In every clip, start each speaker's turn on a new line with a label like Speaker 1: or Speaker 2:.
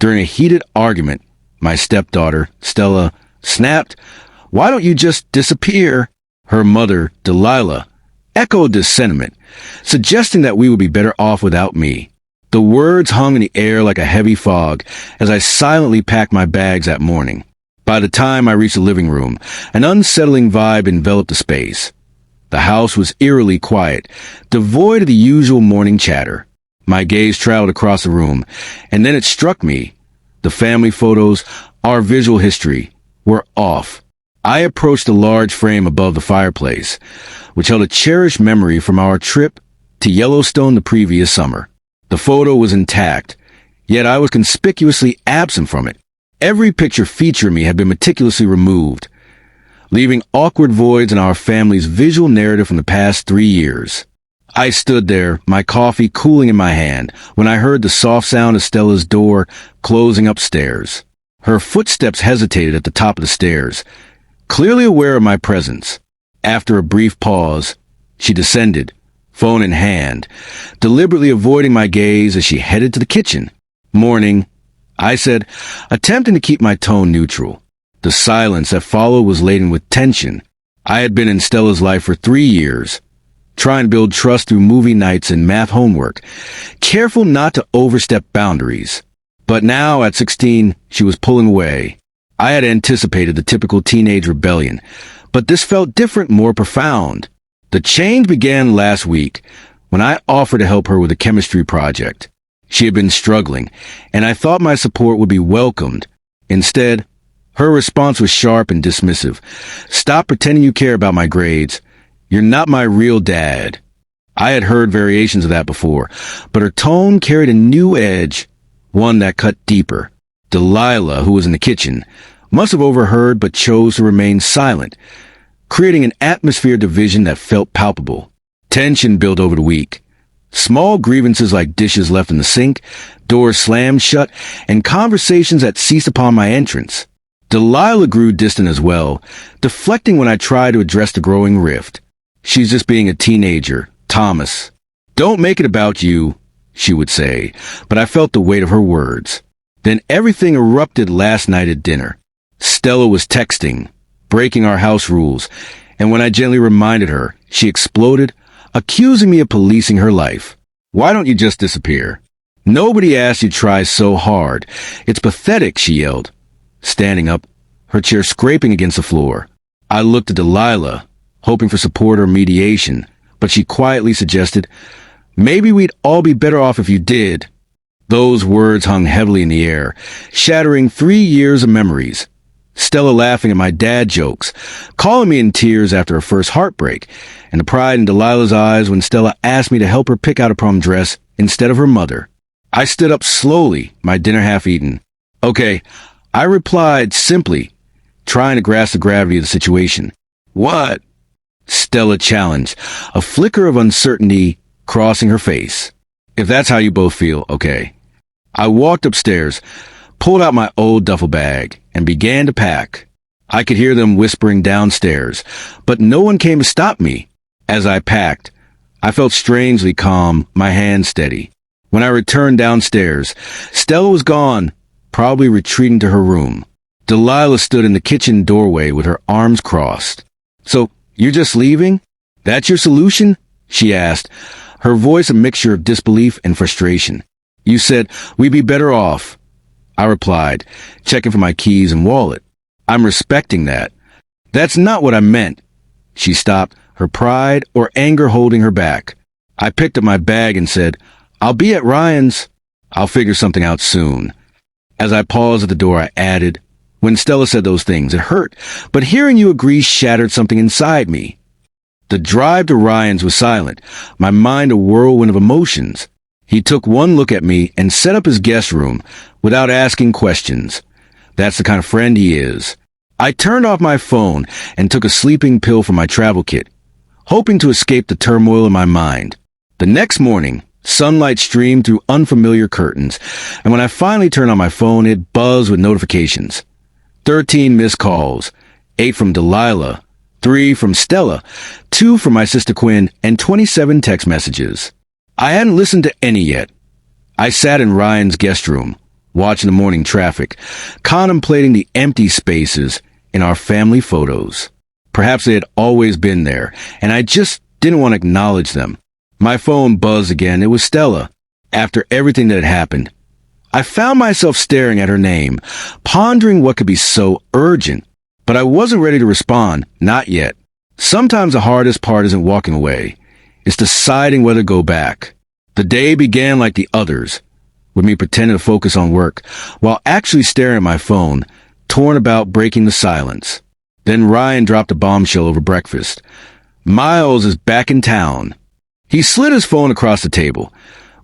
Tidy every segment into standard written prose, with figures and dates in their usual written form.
Speaker 1: During a heated argument, my stepdaughter, Stella, snapped, "Why don't you just disappear?" Her mother, Delilah, echoed this sentiment, suggesting that we would be better off without me. The words hung in the air like a heavy fog as I silently packed my bags that morning. By the time I reached the living room, an unsettling vibe enveloped the space. The house was eerily quiet, devoid of the usual morning chatter. My gaze traveled across the room, and then it struck me. The family photos, our visual history, were off. I approached the large frame above the fireplace, which held a cherished memory from our trip to Yellowstone the previous summer. The photo was intact, yet I was conspicuously absent from it. Every picture featuring me had been meticulously removed, leaving awkward voids in our family's visual narrative from the past 3 years. I stood there, my coffee cooling in my hand, when I heard the soft sound of Stella's door closing upstairs. Her footsteps hesitated at the top of the stairs, clearly aware of my presence. After a brief pause, she descended, phone in hand, deliberately avoiding my gaze as she headed to the kitchen. "Morning," I said, attempting to keep my tone neutral. The silence that followed was laden with tension. I had been in Stella's life for 3 years, trying to build trust through movie nights and math homework, careful not to overstep boundaries. But now, at 16, she was pulling away. I had anticipated the typical teenage rebellion, but this felt different, more profound. The change began last week, when I offered to help her with a chemistry project. She had been struggling, and I thought my support would be welcomed. Instead, her response was sharp and dismissive. "Stop pretending you care about my grades. You're not my real dad." I had heard variations of that before, but her tone carried a new edge, one that cut deeper. Delilah, who was in the kitchen, must have overheard but chose to remain silent, creating an atmosphere of division that felt palpable. Tension built over the week. Small grievances like dishes left in the sink, doors slammed shut, and conversations that ceased upon my entrance. Delilah grew distant as well, deflecting when I tried to address the growing rift. "She's just being a teenager, Thomas. Don't make it about you," she would say, but I felt the weight of her words. Then everything erupted last night at dinner. Stella was texting, breaking our house rules, and when I gently reminded her, she exploded, accusing me of policing her life. "Why don't you just disappear? Nobody asked you to try so hard. It's pathetic," she yelled, standing up, her chair scraping against the floor. I looked at Delilah, hoping for support or mediation, but she quietly suggested, "Maybe we'd all be better off if you did." Those words hung heavily in the air, shattering 3 years of memories. Stella laughing at my dad jokes, calling me in tears after her first heartbreak, and the pride in Delilah's eyes when Stella asked me to help her pick out a prom dress instead of her mother. I stood up slowly, my dinner half eaten. "Okay," I replied simply, trying to grasp the gravity of the situation. "What?" Stella challenged, a flicker of uncertainty crossing her face. "If that's how you both feel, okay." I walked upstairs, pulled out my old duffel bag, and began to pack. I could hear them whispering downstairs, but no one came to stop me. As I packed, I felt strangely calm, my hands steady. When I returned downstairs, Stella was gone, probably retreating to her room. Delilah stood in the kitchen doorway with her arms crossed. "So, you're just leaving? That's your solution?" she asked, her voice a mixture of disbelief and frustration. "You said we'd be better off," I replied, checking for my keys and wallet. "I'm respecting that." "That's not what I meant." She stopped, her pride or anger holding her back. I picked up my bag and said, "I'll be at Ryan's. I'll figure something out soon." As I paused at the door, I added, "When Stella said those things, it hurt, but hearing you agree shattered something inside me." The drive to Ryan's was silent, my mind a whirlwind of emotions. He took one look at me and set up his guest room without asking questions. That's the kind of friend he is. I turned off my phone and took a sleeping pill from my travel kit, hoping to escape the turmoil in my mind. The next morning, sunlight streamed through unfamiliar curtains, and when I finally turned on my phone, it buzzed with notifications. 13 missed calls, 8 from Delilah, 3 from Stella, 2 from my sister Quinn, and 27 text messages. I hadn't listened to any yet. I sat in Ryan's guest room, watching the morning traffic, contemplating the empty spaces in our family photos. Perhaps they had always been there, and I just didn't want to acknowledge them. My phone buzzed again. It was Stella. After everything that had happened, I found myself staring at her name, pondering what could be so urgent. But I wasn't ready to respond, not yet. Sometimes the hardest part isn't walking away. It's deciding whether to go back. The day began like the others, with me pretending to focus on work, while actually staring at my phone, torn about breaking the silence. Then Ryan dropped a bombshell over breakfast. Miles is back in town. He slid his phone across the table,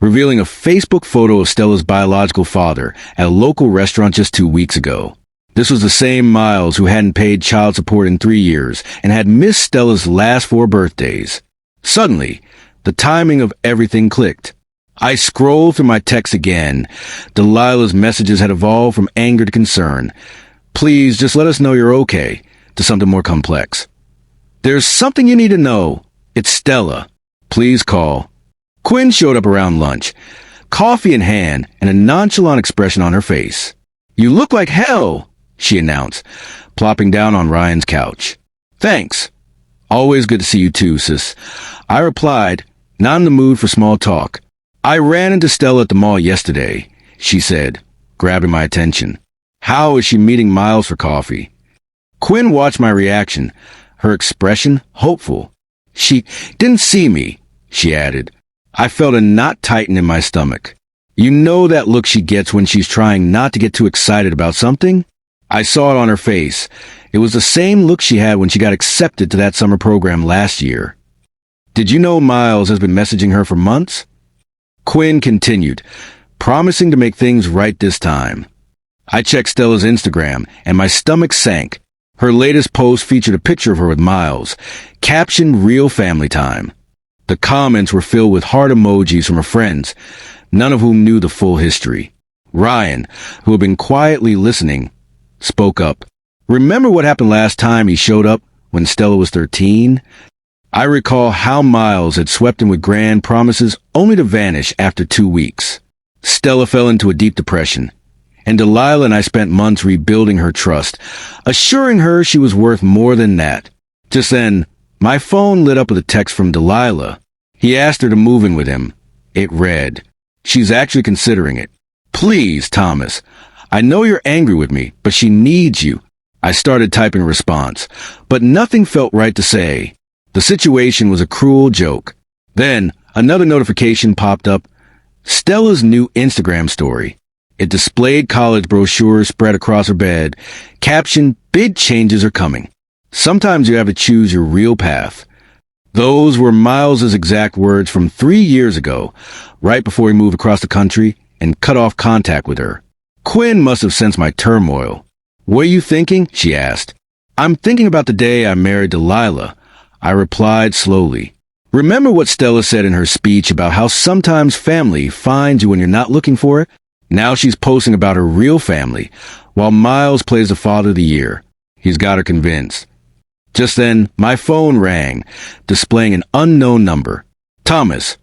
Speaker 1: revealing a Facebook photo of Stella's biological father at a local restaurant just 2 weeks ago. This was the same Miles who hadn't paid child support in 3 years and had missed Stella's last 4 birthdays. Suddenly, the timing of everything clicked. I scrolled through my texts again. Delilah's messages had evolved from anger to concern. Please, just let us know you're okay, to something more complex. There's something you need to know. It's Stella. Please call. Quinn showed up around lunch, coffee in hand and a nonchalant expression on her face. You look like hell, she announced, plopping down on Ryan's couch. Thanks. Always good to see you too, sis. I replied, not in the mood for small talk. I ran into Stella at the mall yesterday, she said, grabbing my attention. How is she meeting Miles for coffee? Quinn watched my reaction, her expression hopeful. She didn't see me, she added. I felt a knot tighten in my stomach. You know that look she gets when she's trying not to get too excited about something? I saw it on her face. It was the same look she had when she got accepted to that summer program last year. Did you know Miles has been messaging her for months? Quinn continued, promising to make things right this time. I checked Stella's Instagram, and my stomach sank. Her latest post featured a picture of her with Miles, captioned Real Family Time. The comments were filled with heart emojis from her friends, none of whom knew the full history. Ryan, who had been quietly listening, spoke up. Remember what happened last time he showed up when Stella was 13? I recall how Miles had swept him with grand promises only to vanish after 2 weeks. Stella fell into a deep depression, and Delilah and I spent months rebuilding her trust, assuring her she was worth more than that. Just then, my phone lit up with a text from Delilah. He asked her to move in with him. It read, she's actually considering it. Please, Thomas, I know you're angry with me, but she needs you. I started typing a response, but nothing felt right to say. The situation was a cruel joke. Then, another notification popped up. Stella's new Instagram story. It displayed college brochures spread across her bed, captioned, Big changes are coming. Sometimes you have to choose your real path. Those were Miles's exact words from 3 years ago, right before he moved across the country and cut off contact with her. Quinn must have sensed my turmoil. What are you thinking? She asked. I'm thinking about the day I married Delilah. I replied slowly. Remember what Stella said in her speech about how sometimes family finds you when you're not looking for it? Now she's posting about her real family, while Miles plays the father of the year. He's got her convinced. Just then, my phone rang, displaying an unknown number. Thomas,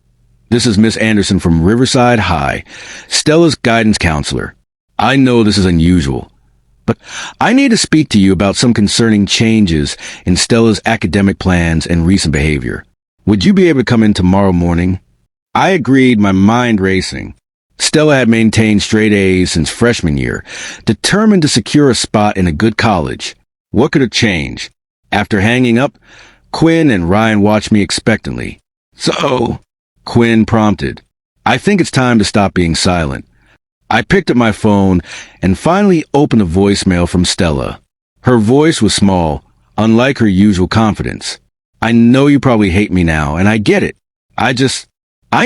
Speaker 1: this is Miss Anderson from Riverside High, Stella's guidance counselor. I know this is unusual, but I need to speak to you about some concerning changes in Stella's academic plans and recent behavior. Would you be able to come in tomorrow morning? I agreed, my mind racing. Stella had maintained straight A's since freshman year, determined to secure a spot in a good college. What could have changed? After hanging up, Quinn and Ryan watched me expectantly. So, Quinn prompted, I think it's time to stop being silent. I picked up my phone and finally opened a voicemail from Stella. Her voice was small, unlike her usual confidence. I know you probably hate me now, and I get it. I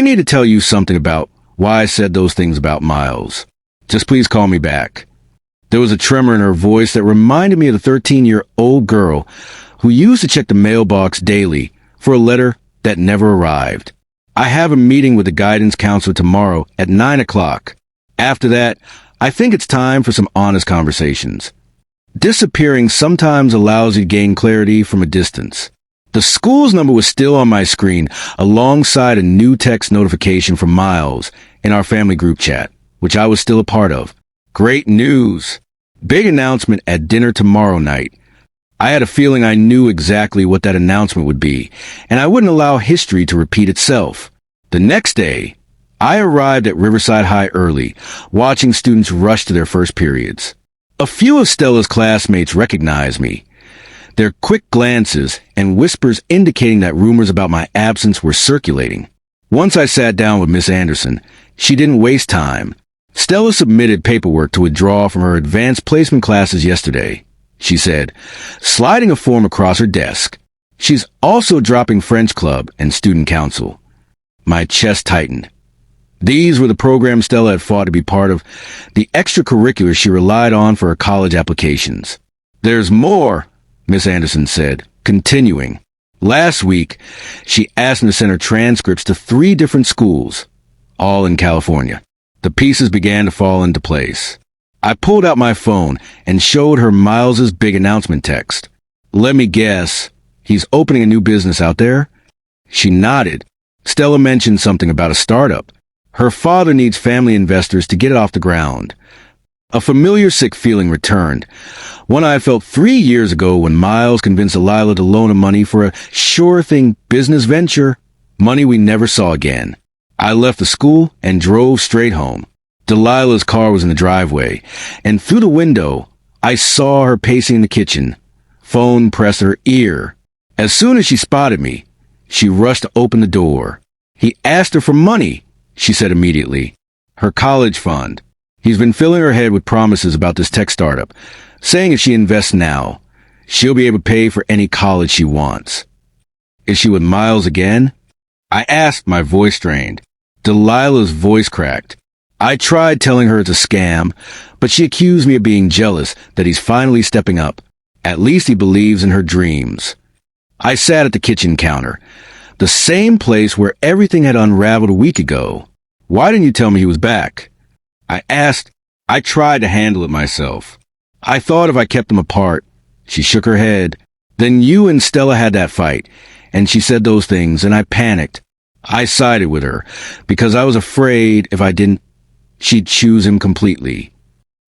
Speaker 1: need to tell you something about why I said those things about Miles. Just please call me back. There was a tremor in her voice that reminded me of the 13-year-old girl who used to check the mailbox daily for a letter that never arrived. I have a meeting with the guidance counselor tomorrow at 9 o'clock. After that, I think it's time for some honest conversations. Disappearing sometimes allows you to gain clarity from a distance. The school's number was still on my screen alongside a new text notification from Miles in our family group chat, which I was still a part of. Great news. Big announcement at dinner tomorrow night. I had a feeling I knew exactly what that announcement would be, and I wouldn't allow history to repeat itself. The next day, I arrived at Riverside High early, watching students rush to their first periods. A few of Stella's classmates recognized me. Their quick glances and whispers indicating that rumors about my absence were circulating. Once I sat down with Miss Anderson, she didn't waste time. Stella submitted paperwork to withdraw from her advanced placement classes yesterday, she said, sliding a form across her desk. She's also dropping French club and student council. My chest tightened. These were the programs Stella had fought to be part of, the extracurriculars she relied on for her college applications. There's more, Miss Anderson said, continuing. Last week, she asked me to send her transcripts to 3 different schools, all in California. The pieces began to fall into place. I pulled out my phone and showed her Miles's big announcement text. Let me guess, he's opening a new business out there? She nodded. Stella mentioned something about a startup. Her father needs family investors to get it off the ground. A familiar sick feeling returned, one I felt 3 years ago when Miles convinced Delilah to loan him money for a sure-thing business venture, money we never saw again. I left the school and drove straight home. Delilah's car was in the driveway, and through the window, I saw her pacing in the kitchen, phone pressed to her ear. As soon as she spotted me, she rushed to open the door. He asked her for money, she said immediately. Her college fund. He's been filling her head with promises about this tech startup, saying if she invests now, she'll be able to pay for any college she wants. Is she with Miles again? I asked, my voice strained. Delilah's voice cracked. I tried telling her it's a scam, but she accused me of being jealous that he's finally stepping up. At least he believes in her dreams. I sat at the kitchen counter, the same place where everything had unraveled a week ago. Why didn't you tell me he was back? I asked. I tried to handle it myself. I thought if I kept them apart. She shook her head. Then you and Stella had that fight, and she said those things, and I panicked. I sided with her, because I was afraid if I didn't, she'd choose him completely.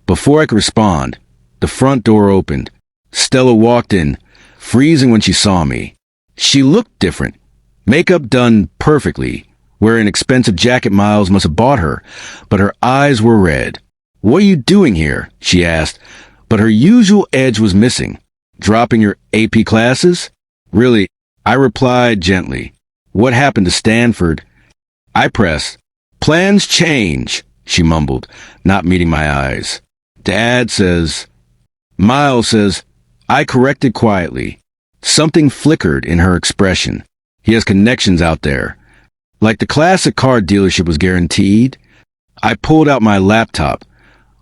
Speaker 1: Before I could respond, the front door opened. Stella walked in, freezing when she saw me. She looked different. Makeup done perfectly, wearing an expensive jacket Miles must have bought her, but her eyes were red. What are you doing here? She asked, but her usual edge was missing. Dropping your AP classes? Really? I replied gently. What happened to Stanford? I pressed. Plans change, she mumbled, not meeting my eyes. Dad says. Miles says. I corrected quietly. Something flickered in her expression. He has connections out there. Like the classic car dealership was guaranteed. I pulled out my laptop,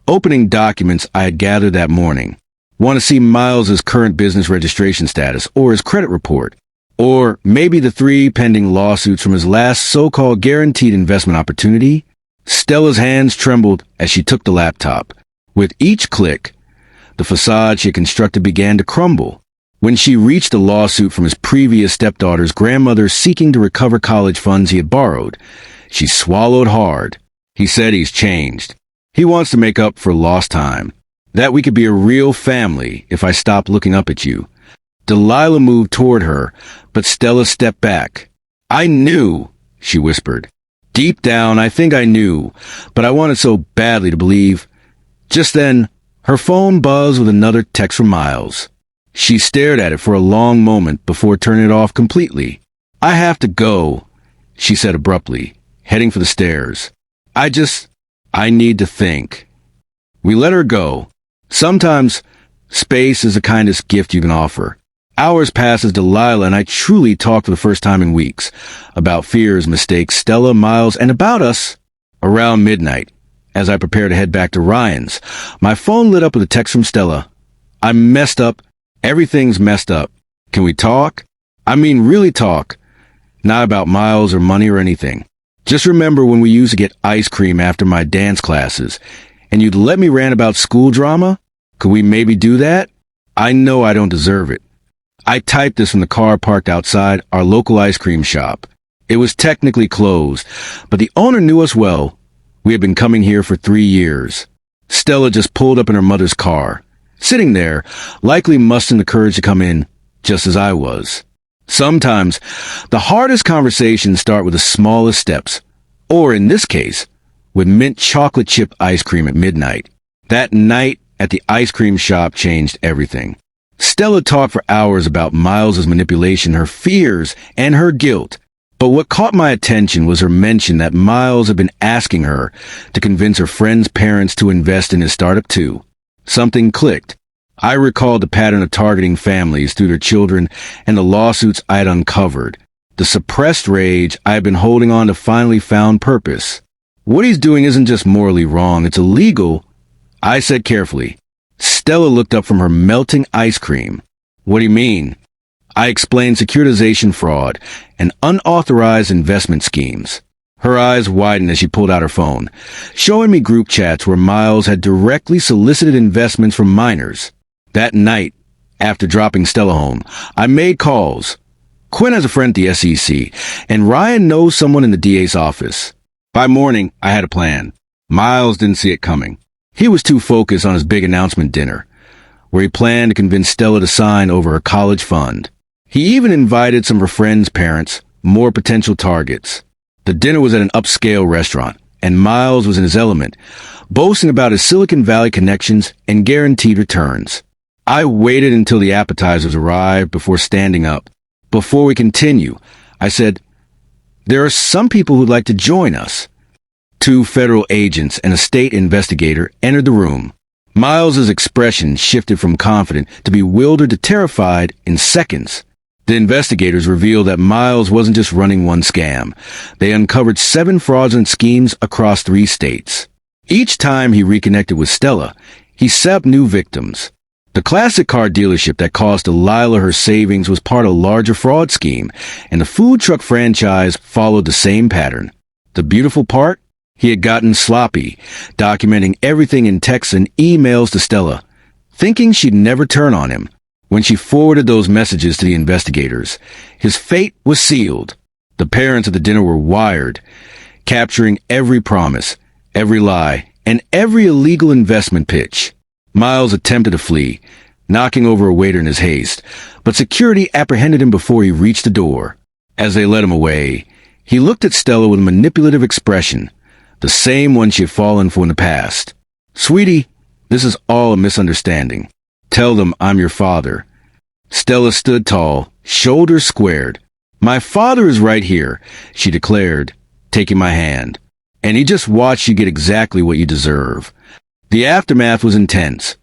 Speaker 1: opening documents I had gathered that morning. Want to see Miles's current business registration status or his credit report, or maybe the 3 pending lawsuits from his last so-called guaranteed investment opportunity? Stella's hands trembled as she took the laptop. With each click, the facade she had constructed began to crumble. When she reached a lawsuit from his previous stepdaughter's grandmother seeking to recover college funds he had borrowed, she swallowed hard. He said he's changed. He wants to make up for lost time. That we could be a real family if I stopped looking up at you. Delilah moved toward her, but Stella stepped back. I knew, she whispered. Deep down, I think I knew, but I wanted so badly to believe. Just then, her phone buzzed with another text from Miles. She stared at it for a long moment before turning it off completely. I have to go, she said abruptly, heading for the stairs. I need to think. We let her go. Sometimes, space is the kindest gift you can offer. Hours passed as Delilah and I truly talked for the first time in weeks about fears, mistakes, Stella, Miles, and about us. Around midnight, as I prepared to head back to Ryan's, my phone lit up with a text from Stella. I messed up. Everything's messed up. Can we talk? I mean, really talk. Not about Miles or money or anything. Just remember when we used to get ice cream after my dance classes, and you'd let me rant about school drama? Could we maybe do that? I know I don't deserve it. I typed this from the car parked outside our local ice cream shop. It was technically closed, but the owner knew us well. We had been coming here for 3 years. Stella just pulled up in her mother's car, sitting there, likely mustering the courage to come in, just as I was. Sometimes, the hardest conversations start with the smallest steps, or in this case, with mint chocolate chip ice cream at midnight. That night at the ice cream shop changed everything. Stella talked for hours about Miles's manipulation, her fears, and her guilt. But what caught my attention was her mention that Miles had been asking her to convince her friend's parents to invest in his startup too. Something clicked. I recalled the pattern of targeting families through their children and the lawsuits I had uncovered. The suppressed rage I had been holding on to finally found purpose. What he's doing isn't just morally wrong, it's illegal, I said carefully. Stella looked up from her melting ice cream. What do you mean? I explained securitization fraud and unauthorized investment schemes. Her eyes widened as she pulled out her phone, showing me group chats where Miles had directly solicited investments from minors. That night, after dropping Stella home, I made calls. Quinn has a friend at the SEC, and Ryan knows someone in the DA's office. By morning, I had a plan. Miles didn't see it coming. He was too focused on his big announcement dinner, where he planned to convince Stella to sign over her college fund. He even invited some of her friends' parents, more potential targets. The dinner was at an upscale restaurant, and Miles was in his element, boasting about his Silicon Valley connections and guaranteed returns. I waited until the appetizers arrived before standing up. Before we continue, I said, "There are some people who'd like to join us." 2 federal agents and a state investigator entered the room. Miles's expression shifted from confident to bewildered to terrified in seconds. The investigators revealed that Miles wasn't just running one scam. They uncovered 7 fraudulent schemes across 3 states. Each time he reconnected with Stella, he set up new victims. The classic car dealership that cost Delilah her savings was part of a larger fraud scheme, and the food truck franchise followed the same pattern. The beautiful part? He had gotten sloppy, documenting everything in texts and emails to Stella, thinking she'd never turn on him. When she forwarded those messages to the investigators, his fate was sealed. The parents at the dinner were wired, capturing every promise, every lie, and every illegal investment pitch. Miles attempted to flee, knocking over a waiter in his haste, but security apprehended him before he reached the door. As they led him away, he looked at Stella with a manipulative expression, the same one she had fallen for in the past. "Sweetie, this is all a misunderstanding. Tell them I'm your father." Stella stood tall, shoulders squared. "My father is right here," she declared, taking my hand. "And he just watched you get exactly what you deserve." The aftermath was intense.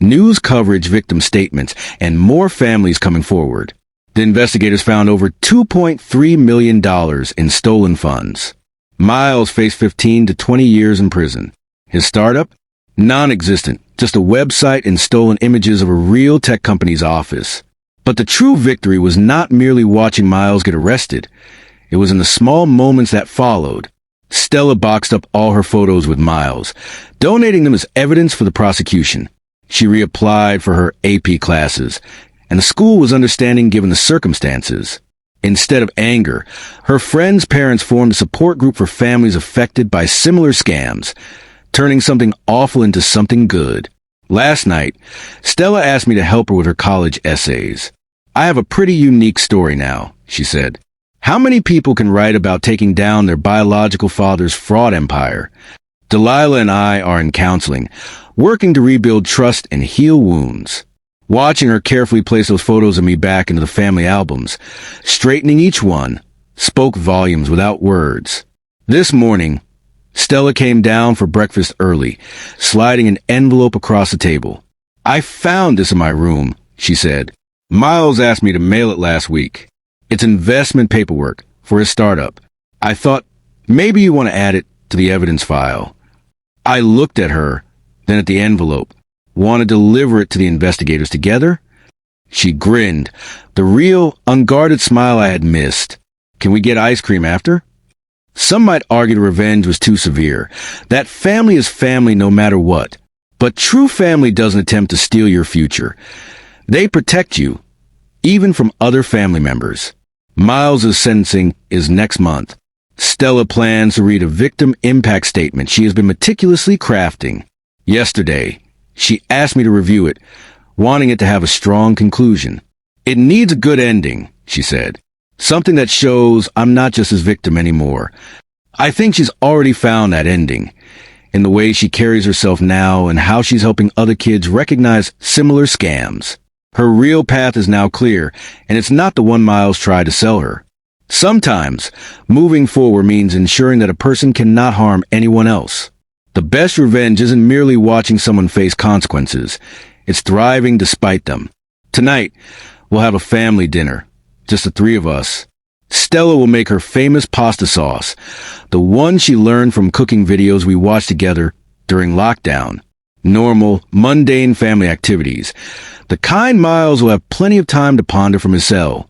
Speaker 1: News coverage, victim statements, and more families coming forward. The investigators found over $2.3 million in stolen funds. Miles faced 15 to 20 years in prison. His startup? Non-existent, just a website and stolen images of a real tech company's office. But the true victory was not merely watching Miles get arrested. It was in the small moments that followed. Stella boxed up all her photos with Miles, donating them as evidence for the prosecution. She reapplied for her AP classes, and the school was understanding given the circumstances. Instead of anger, her friends' parents formed a support group for families affected by similar scams, turning something awful into something good. Last night, Stella asked me to help her with her college essays. "I have a pretty unique story now," she said. "How many people can write about taking down their biological father's fraud empire? Delilah and I are in counseling, working to rebuild trust and heal wounds." Watching her carefully place those photos of me back into the family albums, straightening each one, spoke volumes without words. This morning, Stella came down for breakfast early, sliding an envelope across the table. "I found this in my room," she said. "Miles asked me to mail it last week. It's investment paperwork for his startup. I thought maybe you want to add it to the evidence file." I looked at her, then at the envelope. "Want to deliver it to the investigators together?" She grinned, the real, unguarded smile I had missed. "Can we get ice cream after?" Some might argue the revenge was too severe, that family is family no matter what. But true family doesn't attempt to steal your future. They protect you, even from other family members. Miles' sentencing is next month. Stella plans to read a victim impact statement she has been meticulously crafting. Yesterday, she asked me to review it, wanting it to have a strong conclusion. It needs a good ending, she said. Something that shows I'm not just his victim anymore. I think she's already found that ending, in the way she carries herself now and how she's helping other kids recognize similar scams. Her real path is now clear, and it's not the one Miles tried to sell her. Sometimes, moving forward means ensuring that a person cannot harm anyone else. The best revenge isn't merely watching someone face consequences. It's thriving despite them. Tonight, we'll have a family dinner. Just the three of us. Stella will make her famous pasta sauce, the one she learned from cooking videos we watched together during lockdown. Normal, mundane family activities. The kind Miles will have plenty of time to ponder from his cell.